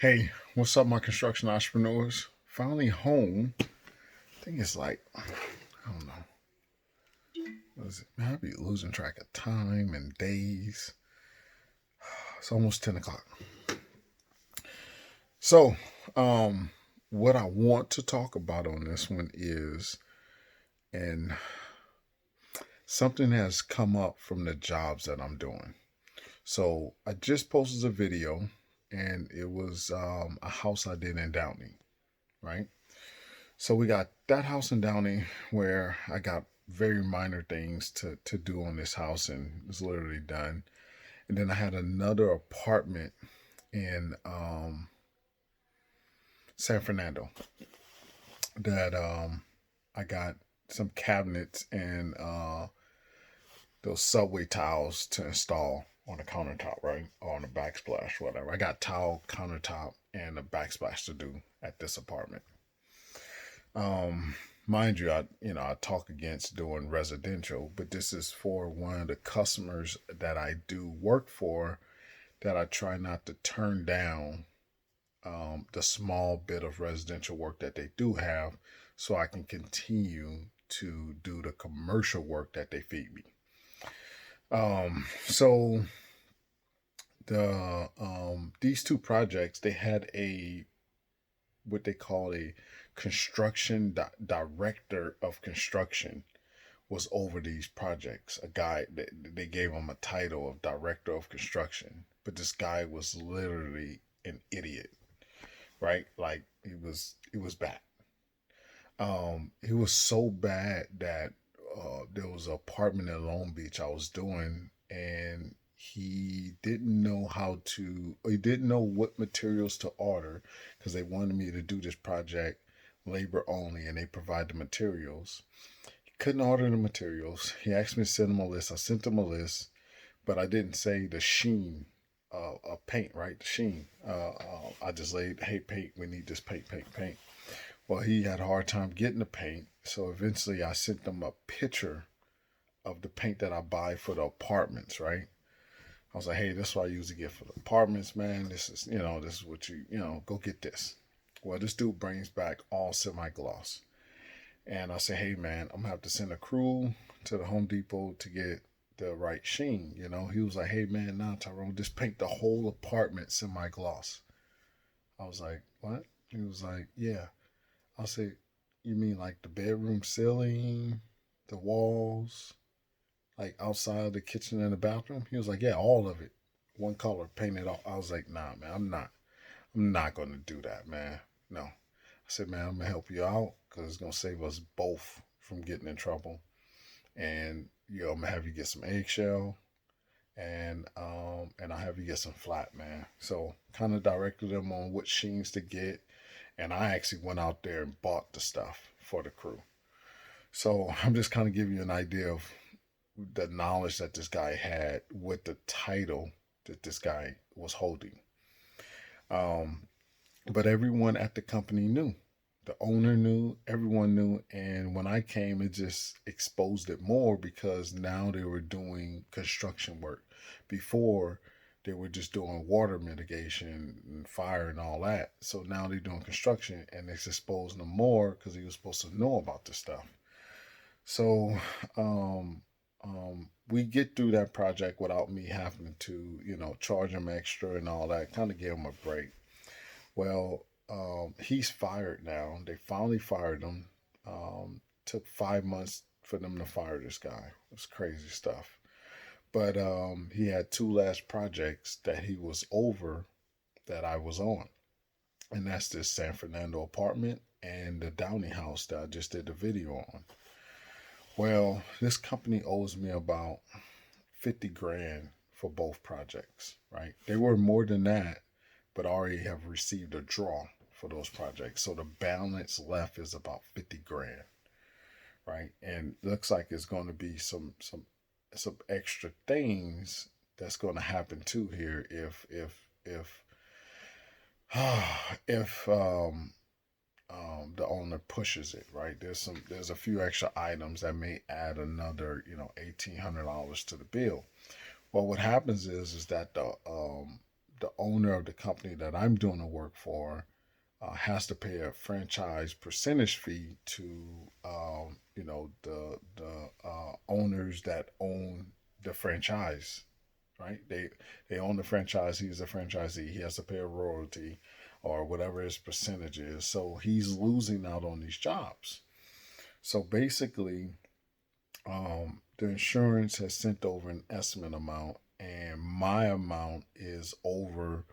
Hey, what's up, my construction entrepreneurs? Finally home. I think it's like, I don't know. What is it? Man, I be losing track of time and days. It's almost 10 o'clock. So, um, what I want to talk about on this one is, and something has come up from the jobs that I'm doing. So, I just posted a video, and it was a house I did in Downey, right? So we got that house in Downey where I got very minor things to do on this house and it's literally done. And then I had another apartment in San Fernando that I got some cabinets and those subway tiles to install on the countertop, right? Or on the backsplash, whatever. I got tile countertop and a backsplash to do at this apartment. Um, Mind you, I talk against doing residential, but this is for one of the customers that I do work for that I try not to turn down the small bit of residential work that they do have so I can continue to do the commercial work that they feed me. So these two projects, they had a what they call a director of construction was over these projects. A guy, they gave him a title of director of construction, but this guy was literally an idiot, right? Like he was bad. He was so bad that there was an apartment in Long Beach I was doing, and he didn't know what materials to order because they wanted me to do this project labor only, and they provide the materials. He couldn't order the materials. He asked me to send him a list. I sent him a list, but I didn't say the sheen of paint, right? The sheen. I just laid, hey, paint, we need this paint, paint, paint. Well, he had a hard time getting the paint, so eventually I sent them a picture of the paint that I buy for the apartments, right? I was like, hey, this is what I usually get for the apartments, man. This is what go get this. Well, this dude brings back all semi gloss. And I say, hey, man, I'm going to have to send a crew to the Home Depot to get the right sheen. He was like, hey, man, nah, Tyrone, just paint the whole apartment semi gloss. I was like, what? He was like, yeah. I said, you mean like the bedroom ceiling, the walls, like outside the kitchen and the bathroom? He was like, yeah, all of it. One color, painted all. I was like, nah, man, I'm not gonna do that, man. No. I said, man, I'm gonna help you out because it's gonna save us both from getting in trouble. And I'm gonna have you get some eggshell and I'll have you get some flat, man. So kind of directed them on what sheens to get, and I actually went out there and bought the stuff for the crew. So I'm just kind of giving you an idea of the knowledge that this guy had with the title that this guy was holding. Um, but everyone at the company knew. The owner knew, everyone knew, and when I came, it just exposed it more because now they were doing construction work. Before, they were just doing water mitigation and fire and all that. So now they're doing construction, and it's exposing them more because he was supposed to know about this stuff. So um, we get through that project without me having to, charge him extra and all that. Kind of give him a break. Well, he's fired now. They finally fired him. Took 5 months for them to fire this guy. It was crazy stuff. But he had two last projects that he was over that I was on. And that's this San Fernando apartment and the Downey house that I just did the video on. Well, this company owes me about 50 grand for both projects, right? They were more than that, but already have received a draw for those projects. So the balance left is about 50 grand, right? And looks like it's going to be some extra things that's going to happen too here if the owner pushes it, right? There's a few extra items that may add another $1,800 to the bill. Well, what happens is that the owner of the company that I'm doing the work for has to pay a franchise percentage fee to the owners that own the franchise, right? They own the franchise. He's a franchisee. He has to pay a royalty or whatever his percentage is. So he's losing out on these jobs. So basically, the insurance has sent over an estimate amount, and my amount is over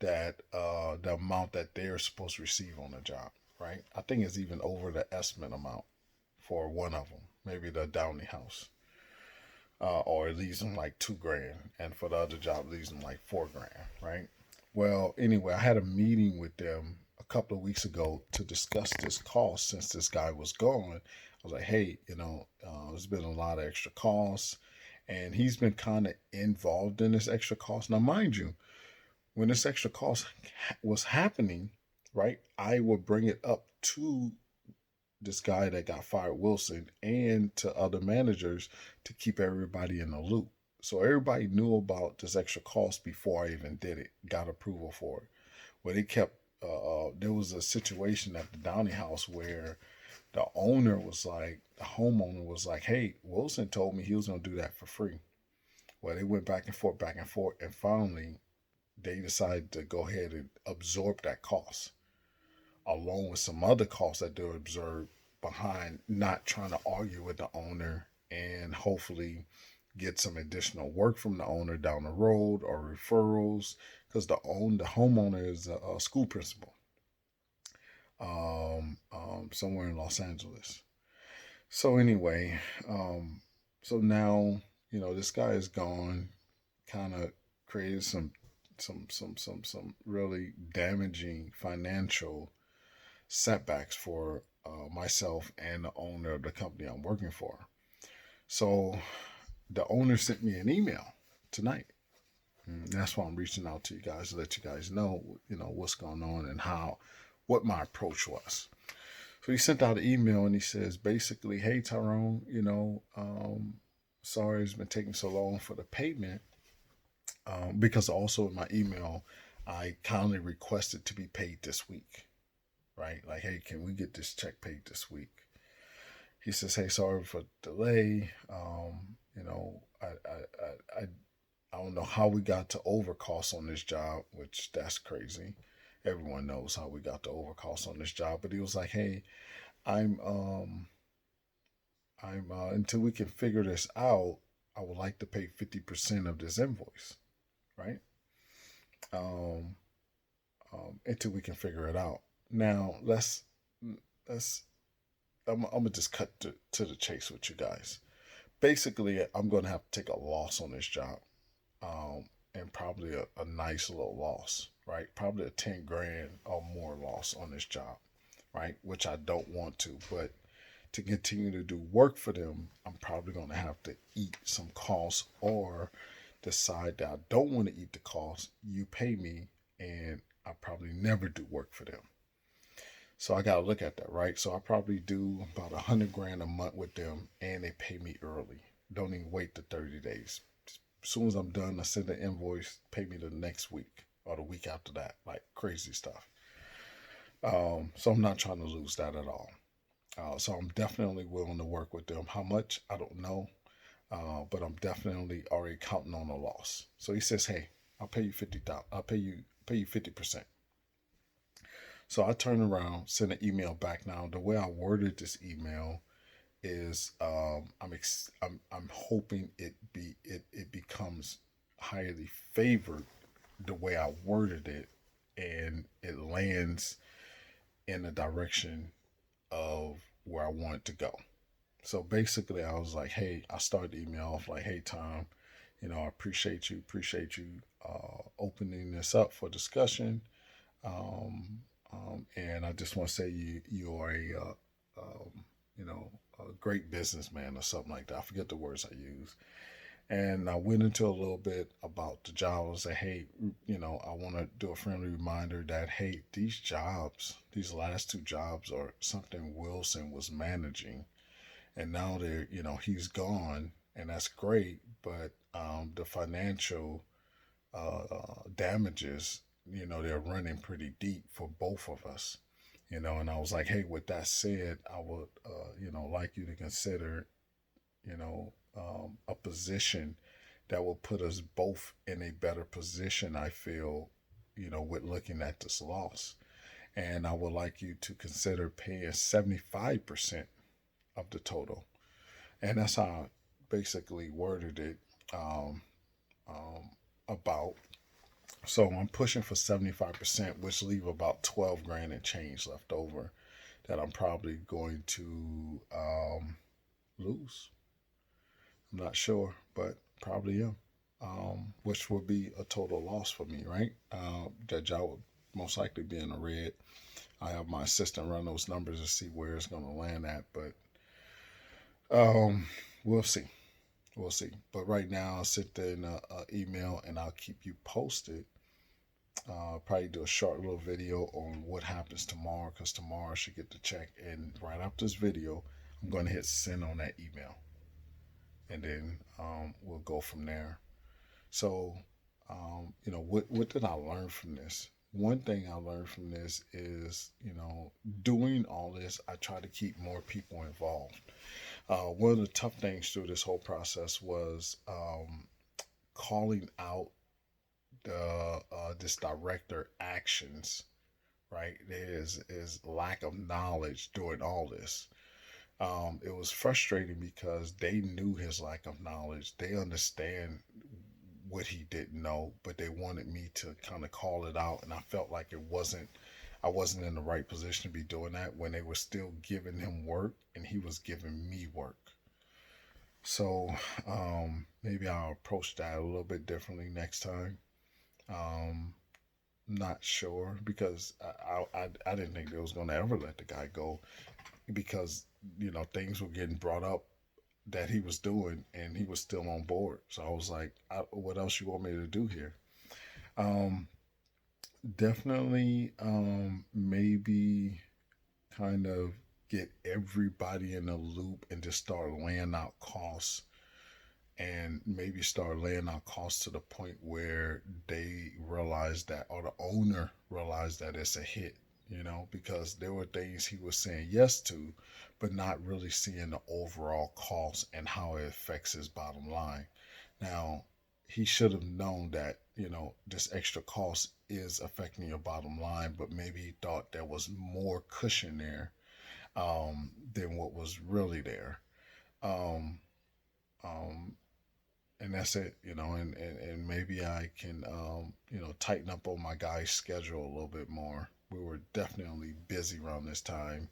that the amount that they're supposed to receive on the job, right? I think it's even over the estimate amount for one of them, maybe the Downey house, or it leaves them like $2,000, and for the other job, it leaves them like $4,000, right? Well, anyway, I had a meeting with them a couple of weeks ago to discuss this cost since this guy was gone. I was like, hey, there's been a lot of extra costs, and he's been kind of involved in this extra cost. Now, mind you, when this extra cost was happening, right, I would bring it up to this guy that got fired, Wilson, and to other managers to keep everybody in the loop. So everybody knew about this extra cost before I even did it, got approval for it. Well, they kept, there was a situation at the Downey house where the owner was like, the homeowner was like, hey, Wilson told me he was going to do that for free. Well, they went back and forth, and finally they decided to go ahead and absorb that cost, along with some other costs that they observed behind not trying to argue with the owner and hopefully get some additional work from the owner down the road or referrals, because the homeowner is a school principal somewhere in Los Angeles. So anyway, so now this guy is gone, kind of created some really damaging financial setbacks for myself and the owner of the company I'm working for. So the owner sent me an email tonight. And that's why I'm reaching out to you guys to let you guys know, what's going on and what my approach was. So he sent out an email and he says basically, hey Tyrone, sorry it's been taking so long for the payment. Because also in my email, I kindly requested to be paid this week, right? Like, hey, can we get this check paid this week? He says, hey, sorry for the delay. I don't know how we got to overcost on this job, which that's crazy. Everyone knows how we got to overcost on this job, but he was like, hey, I'm until we can figure this out, I would like to pay 50% of this invoice, right? Um, until we can figure it out. Now I'm gonna just cut to the chase with you guys. Basically, I'm gonna have to take a loss on this job, and probably a nice little loss, right? Probably a 10 grand or more loss on this job, right? Which I don't want to, but to continue to do work for them, I'm probably gonna have to eat some costs or decide that I don't want to eat the cost. You pay me, and I probably never do work for them. So I got to look at that, right? So I probably do about 100 grand a month with them, and they pay me early. Don't even wait the 30 days. As soon as I'm done, I send the invoice, pay me the next week or the week after that, like crazy stuff. So I'm not trying to lose that at all. So I'm definitely willing to work with them. How much? I don't know. But I'm definitely already counting on a loss. So he says, hey, I'll pay you 50,000. I'll pay you 50%. So I turn around, send an email back. Now, the way I worded this email is, I'm hoping it becomes highly favored the way I worded it, and it lands in the direction of where I want it to go. So basically, I was like, hey, I started the email off like, hey, Tom, I appreciate you opening this up for discussion. And I just want to say you are a great businessman or something like that. I forget the words I use. And I went into a little bit about the job. I was like, hey, I want to do a friendly reminder that, hey, these last two jobs are something Wilson was managing. And now he's gone, and that's great. But the financial damages, they're running pretty deep for both of us. And I was like, hey, with that said, I would, like you to consider, a position that will put us both in a better position, I feel, with looking at this loss. And I would like you to consider paying 75% of the total. And that's how I basically worded it, um, about. So I'm pushing for 75%, which leave about 12 grand and change left over that I'm probably going to lose. I'm not sure, but probably am. Which would be a total loss for me, right? That y'all would most likely be in the red. I have my assistant run those numbers to see where it's going to land at, but we'll see. We'll see. But right now, I'll sit there in a email and I'll keep you posted. Probably do a short little video on what happens tomorrow because tomorrow I should get the check. And right after this video, I'm going to hit send on that email. And then we'll go from there. So, what did I learn from this? One thing I learned from this is, doing all this, I try to keep more people involved. One of the tough things through this whole process was calling out the this director actions. Right, there is lack of knowledge during all this. It was frustrating because they knew his lack of knowledge. They understand what he didn't know, but they wanted me to kind of call it out, and I felt like I wasn't in the right position to be doing that when they were still giving him work and he was giving me work. So maybe I'll approach that a little bit differently next time. Um, Not sure because I didn't think they was gonna ever let the guy go because things were getting brought up that he was doing and he was still on board. So I was like, what else you want me to do here? Um, Definitely, maybe kind of get everybody in a loop and just start laying out costs and maybe start laying out costs to the point where they realize that, or the owner realize that it's a hit, because there were things he was saying yes to, but not really seeing the overall cost and how it affects his bottom line. Now, he should have known that, this extra cost is affecting your bottom line, but maybe he thought there was more cushion there than what was really there. Um, um, and that's it, and maybe I can, tighten up on my guy's schedule a little bit more. We were definitely busy around this time.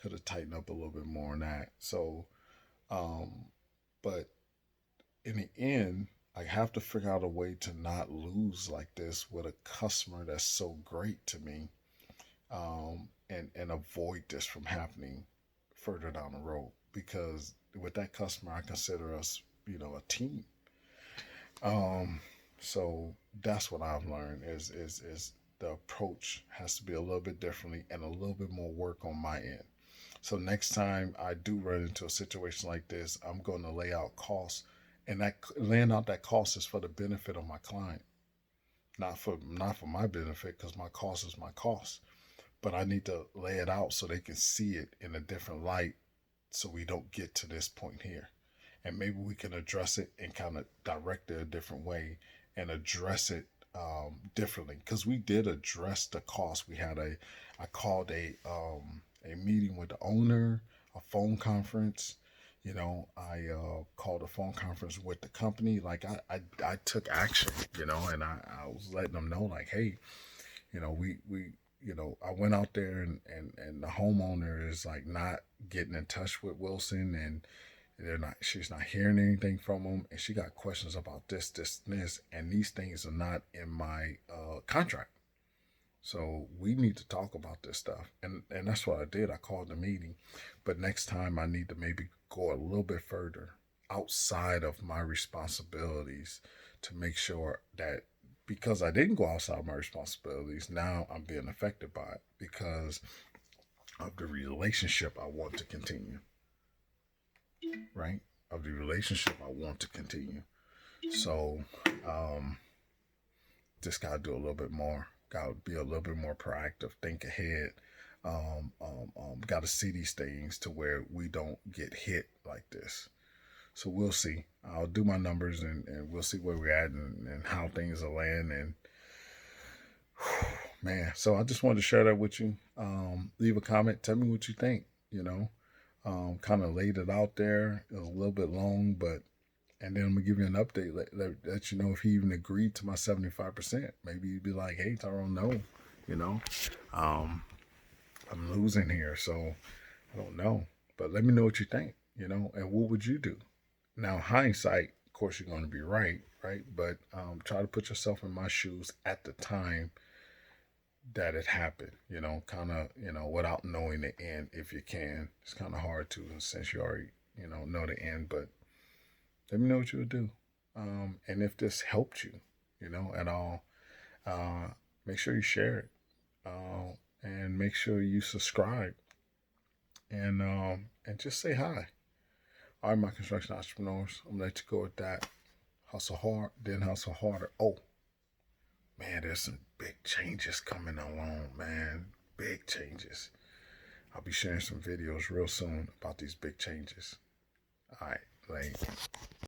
Could have tightened up a little bit more on that. So, um, but in the end, I have to figure out a way to not lose like this with a customer that's so great to me, and avoid this from happening further down the road. Because with that customer, I consider us, a team. Um, so that's what I've learned is the approach has to be a little bit differently and a little bit more work on my end. So next time I do run into a situation like this, I'm going to lay out costs, and that laying out that cost is for the benefit of my client, not for my benefit because my cost is my cost. But I need to lay it out so they can see it in a different light, so we don't get to this point here, and maybe we can address it and kind of direct it a different way and address it differently because we did address the cost. I called a meeting with the owner, a phone conference. I called a phone conference with the company. Like I took action, and I was letting them know like, hey, we I went out there and the homeowner is like not getting in touch with Wilson, and she's not hearing anything from him, and she got questions about this, and these things are not in my contract. So we need to talk about this stuff. And that's what I did. I called the meeting. But next time I need to maybe go a little bit further outside of my responsibilities to make sure that, because I didn't go outside my responsibilities, now I'm being affected by it because of the relationship I want to continue. Right? Of the relationship I want to continue. So, just got to do a little bit more. Got to be a little bit more proactive, think ahead. Got to see these things to where we don't get hit like this. So we'll see. I'll do my numbers, and we'll see where we're at, and how things will land. And man, so I just wanted to share that with you. Leave a comment. Tell me what you think. Kind of laid it out there. It was a little bit long, but and then I'm gonna give you an update. Let you know if he even agreed to my 75%. Maybe he'd be like, "Hey, Tyrone, no, you know, um, I'm losing here, so I don't know." But let me know what you think. And what would you do? Now, hindsight, of course, you're going to be right? But try to put yourself in my shoes at the time that it happened. Kind of, without knowing the end, if you can. It's kind of hard to, since you already, know the end. But let me know what you would do, and if this helped you, at all. Make sure you share it, and make sure you subscribe, and just say hi. All right, my construction entrepreneurs, I'm gonna let you go with that. Hustle hard, then hustle harder. Oh, man, there's some big changes coming along, man. Big changes. I'll be sharing some videos real soon about these big changes. All right, late.